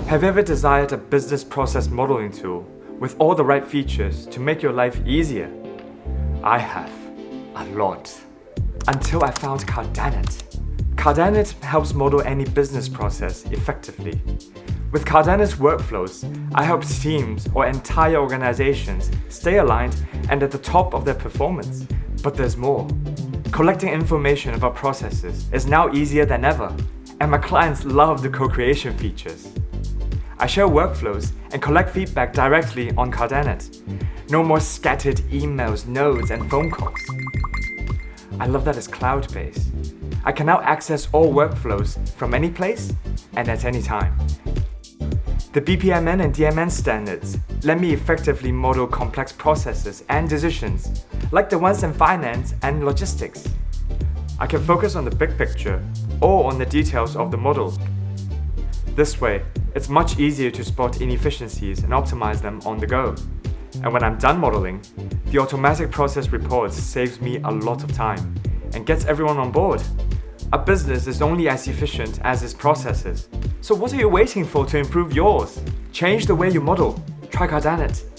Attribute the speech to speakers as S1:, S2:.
S1: Have you ever desired a business process modeling tool with all the right features to make your life easier? I have. A lot. Until I found Cardanit. Cardanit helps model any business process effectively. With Cardanit's workflows, I help teams or entire organizations stay aligned and at the top of their performance. But there's more. Collecting information about processes is now easier than ever, and my clients love the co-creation features. I share workflows and collect feedback directly on Cardanit. No more scattered emails, notes, and phone calls. I love that it's cloud-based. I can now access all workflows from any place and at any time. The BPMN and DMN standards let me effectively model complex processes and decisions, like the ones in finance and logistics. I can focus on the big picture or on the details of the model. This way, it's much easier to spot inefficiencies and optimize them on the go. And when I'm done modeling, the automatic process reports saves me a lot of time and gets everyone on board. A business is only as efficient as its processes. So what are you waiting for to improve yours? Change the way you model. Try Cardanit.